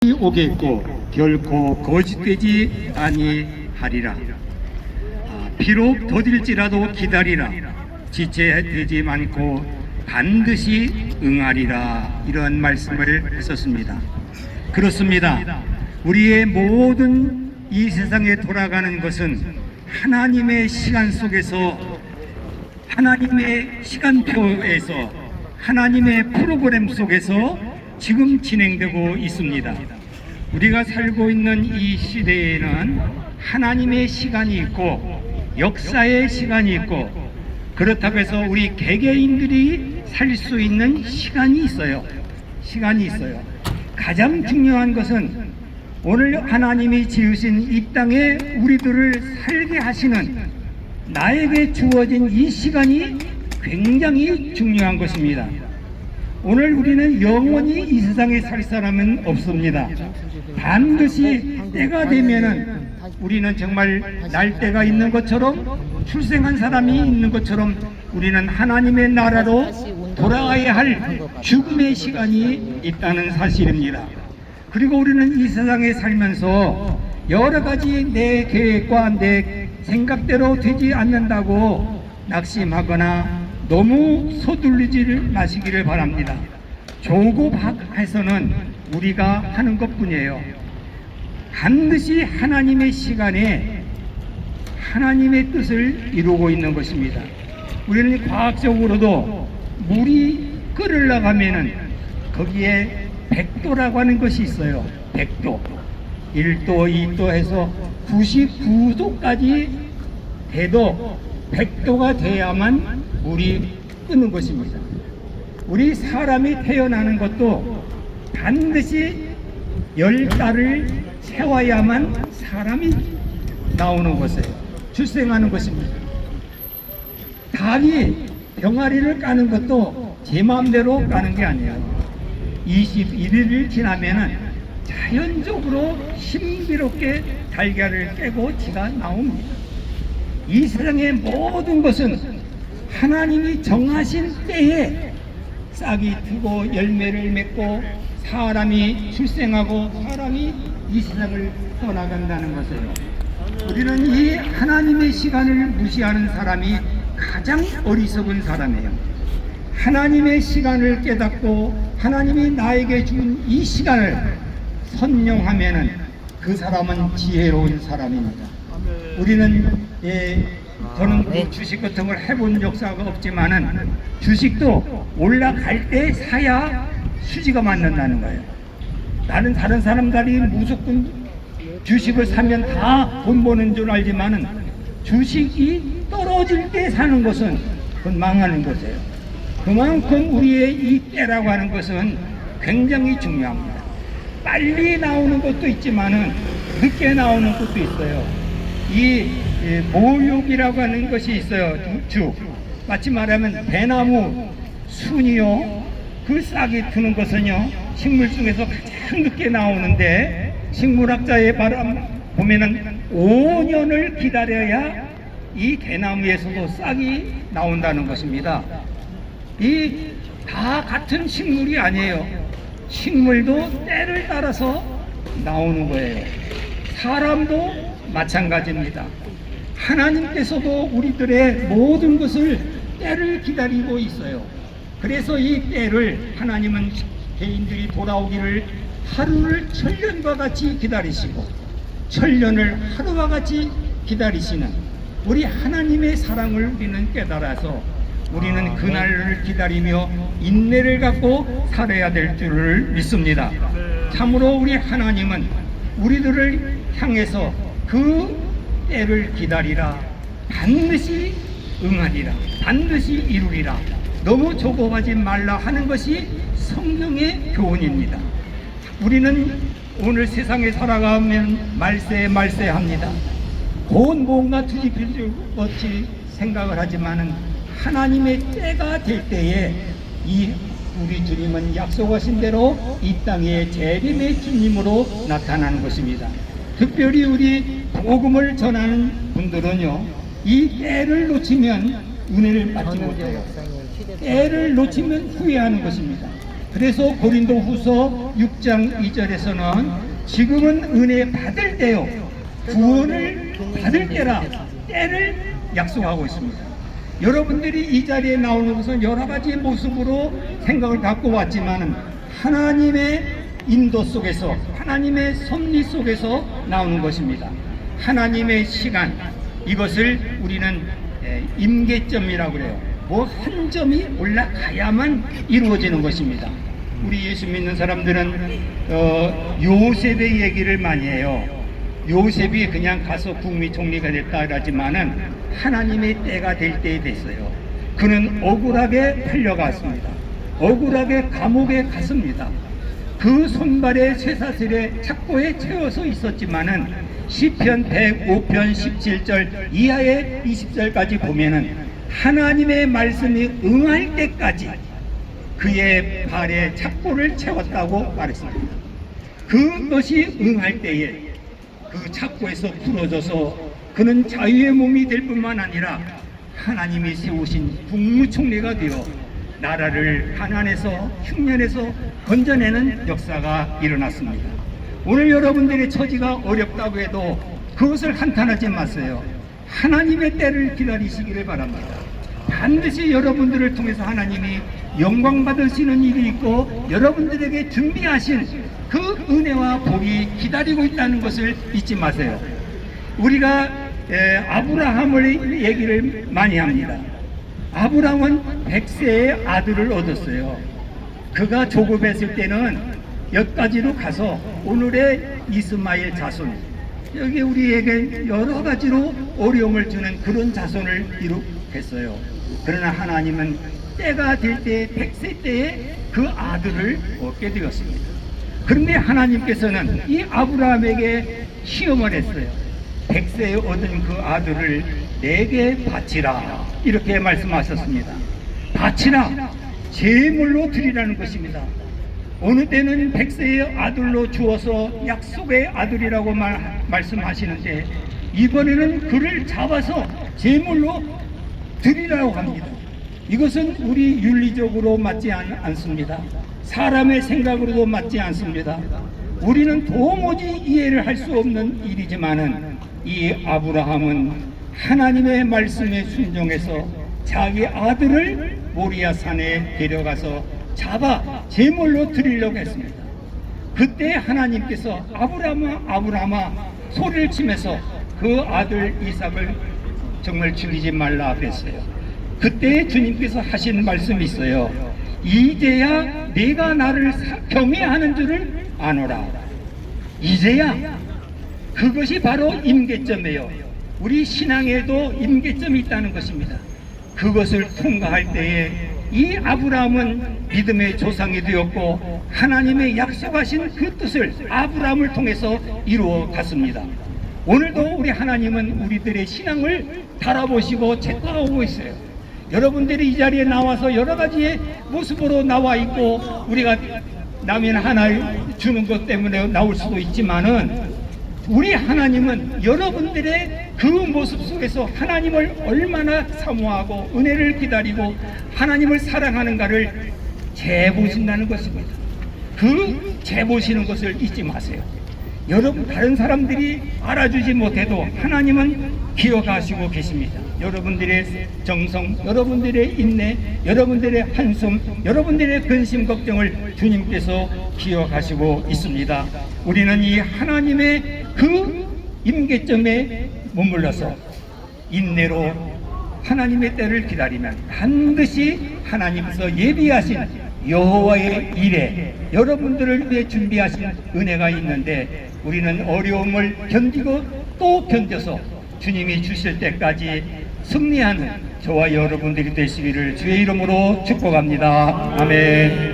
오겠고 결코 거짓되지 아니하리라. 비록 더딜지라도 기다리라. 지체되지 않고 반드시 응하리라. 이런 말씀을 했었습니다. 그렇습니다. 우리의 모든 이 세상에 돌아가는 것은 하나님의 시간 속에서, 하나님의 시간표에서, 하나님의 프로그램 속에서 지금 진행되고 있습니다. 우리가 살고 있는 이 시대에는 하나님의 시간이 있고 역사의 시간이 있고, 그렇다고 해서 우리 개개인들이 살 수 있는 시간이 있어요. 가장 중요한 것은 오늘 하나님이 지으신 이 땅에 우리들을 살게 하시는, 나에게 주어진 이 시간이 굉장히 중요한 것입니다. 오늘 우리는 영원히 이 세상에 살 사람은 없습니다. 반드시 때가 되면은 우리는 정말 날 때가 있는 것처럼, 출생한 사람이 있는 것처럼 우리는 하나님의 나라로 돌아가야 할 죽음의 시간이 있다는 사실입니다. 그리고 우리는 이 세상에 살면서 여러 가지 내 계획과 내 생각대로 되지 않는다고 낙심하거나 너무 서둘르지 마시기를 바랍니다. 조급해서는 우리가 하는 것뿐이에요. 반드시 하나님의 시간에 하나님의 뜻을 이루고 있는 것입니다. 우리는 과학적으로도 물이 끓으려고 하면은 거기에 100도라고 하는 것이 있어요. 100도, 1도, 2도 해서 99도까지 돼도 100도가 돼야만 물이 끓는 것입니다. 우리 사람이 태어나는 것도 반드시 10달을 채워야만 사람이 나오는 것이에요. 출생하는 것입니다. 닭이 병아리를 까는 것도 제 마음대로 까는 게 아니에요. 21일을 지나면은 자연적으로 신비롭게 달걀을 깨고 지가 나옵니다. 이 세상의 모든 것은 하나님이 정하신 때에 싹이 트고 열매를 맺고 사람이 출생하고 사람이 이 세상을 떠나간다는 것이에요. 우리는 이 하나님의 시간을 무시하는 사람이 가장 어리석은 사람이에요. 하나님의 시간을 깨닫고 하나님이 나에게 준 이 시간을 선용하면은 그 사람은 지혜로운 사람입니다. 우리는 저는 주식 같은 걸 해본 역사가 없지만은 주식도 올라갈 때 사야 수지가 맞는다는 거예요. 나는 다른 사람들이 무조건 주식을 사면 다 돈 버는 줄 알지만은 주식이 떨어질 때 사는 것은 그건 망하는 것이에요. 그만큼 우리의 이 때라고 하는 것은 굉장히 중요합니다. 빨리 나오는 것도 있지만은 늦게 나오는 것도 있어요. 이 모욕이라고 하는 것이 있어요. 마치 말하면 대나무 순이요, 그 싹이 트는 것은요 식물 중에서 가장 늦게 나오는데, 식물학자의 바람 보면은 5년을 기다려야 이 대나무에서도 싹이 나온다는 것입니다. 이 다 같은 식물이 아니에요. 식물도 때를 따라서 나오는 거예요. 사람도 마찬가지입니다. 하나님께서도 우리들의 모든 것을 때를 기다리고 있어요. 그래서 이 때를 하나님은 개인들이 돌아오기를 하루를 천년과 같이 기다리시고 천년을 하루와 같이 기다리시는 우리 하나님의 사랑을 우리는 깨달아서 우리는 그날을 기다리며 인내를 갖고 살아야 될 줄을 믿습니다. 참으로 우리 하나님은 우리들을 향해서 그 때를 기다리라, 반드시 응하리라, 반드시 이루리라, 너무 조급하지 말라 하는 것이 성경의 교훈입니다. 우리는 오늘 세상에 살아가면 말세합니다. 곧 뭔가 뒤집힐 것 같이 생각을 하지만은 하나님의 때가 될 때에 이 우리 주님은 약속하신 대로 이 땅에 재림의 주님으로 나타나는 것입니다. 특별히 우리 복음을 전하는 분들은요, 이 때를 놓치면 은혜를 받지 못해요. 때를 놓치면 후회하는 것입니다. 그래서 고린도후서 6장 2절에서는 지금은 은혜 받을 때요, 구원을 받을 때라, 때를 약속하고 있습니다. 여러분들이 이 자리에 나오는 것은 여러 가지 모습으로 생각을 갖고 왔지만 하나님의 인도 속에서, 하나님의 섭리 속에서 나오는 것입니다. 하나님의 시간, 이것을 우리는 임계점이라고 그래요. 뭐 한 점이 올라가야만 이루어지는 것입니다. 우리 예수 믿는 사람들은 요셉의 얘기를 많이 해요. 요셉이 그냥 가서 국미 총리가 됐다 그러지만은 하나님의 때가 될 때에 됐어요. 그는 억울하게 팔려갔습니다. 억울하게 감옥에 갔습니다. 그 손발에 쇠사슬에 착고에 채워서 있었지만은 시편 105편 17절 이하의 20절까지 보면은 하나님의 말씀이 응할 때까지 그의 발에 착고를 채웠다고 말했습니다. 그것이 응할 때에 그 착고에서 풀어져서 그는 자유의 몸이 될 뿐만 아니라 하나님이 세우신 국무총리가 되어 나라를 가난에서 흉년에서 건져내는 역사가 일어났습니다. 오늘 여러분들의 처지가 어렵다고 해도 그것을 한탄하지 마세요. 하나님의 때를 기다리시기를 바랍니다. 반드시 여러분들을 통해서 하나님이 영광 받으시는 일이 있고 여러분들에게 준비하신 그 은혜와 복이 기다리고 있다는 것을 잊지 마세요. 우리가 아브라함을 얘기를 많이 합니다. 아브라함은 100세의 아들을 얻었어요. 그가 조급했을 때는 여기까지로 가서 오늘의 이스마엘 자손, 여기 우리에게 여러 가지로 어려움을 주는 그런 자손을 이룩했어요. 그러나 하나님은 때가 될 때 100세 때에 그 아들을 얻게 되었습니다. 그런데 하나님께서는 이 아브라함에게 시험을 했어요. 100세에 얻은 그 아들을 내게 바치라, 이렇게 말씀하셨습니다. 바치라, 제물로 드리라는 것입니다. 어느 때는 100세의 아들로 주어서 약속의 아들이라고 말씀하시는데 이번에는 그를 잡아서 제물로 드리라고 합니다. 이것은 우리 윤리적으로 맞지 않습니다. 사람의 생각으로도 맞지 않습니다. 우리는 도무지 이해를 할 수 없는 일이지만은 이 아브라함은 하나님의 말씀에 순종해서 자기 아들을 모리아 산에 데려가서 잡아 제물로 드리려고 했습니다. 그때 하나님께서 아브라함아 아브라함아 소리를 치면서 그 아들 이삭을 정말 죽이지 말라 그랬어요. 그때 주님께서 하신 말씀이 있어요. 이제야 내가 나를 경외하는 줄을 아노라. 이제야, 그것이 바로 임계점이에요. 우리 신앙에도 임계점이 있다는 것입니다. 그것을 통과할 때에 이 아브라함은 믿음의 조상이 되었고 하나님의 약속하신 그 뜻을 아브라함을 통해서 이루어 갔습니다. 오늘도 우리 하나님은 우리들의 신앙을 바라보시고 체크하고 있어요. 여러분들이 이 자리에 나와서 여러 가지의 모습으로 나와 있고 우리가 라면 하나 주는 것 때문에 나올 수도 있지만은 우리 하나님은 여러분들의 그 모습 속에서 하나님을 얼마나 사모하고 은혜를 기다리고 하나님을 사랑하는가를 재보신다는 것입니다. 그 재보시는 것을 잊지 마세요. 여러분, 다른 사람들이 알아주지 못해도 하나님은 기억하시고 계십니다. 여러분들의 정성, 여러분들의 인내, 여러분들의 한숨, 여러분들의 근심 걱정을 주님께서 기억하시고 있습니다. 우리는 이 하나님의 그 임계점에 머물러서 인내로 하나님의 때를 기다리면 반드시 하나님께서 예비하신 여호와의 일에 여러분들을 위해 준비하신 은혜가 있는데 우리는 어려움을 견디고 또 견뎌서 주님이 주실 때까지 승리하는 저와 여러분들이 되시기를 주의 이름으로 축복합니다. 아멘.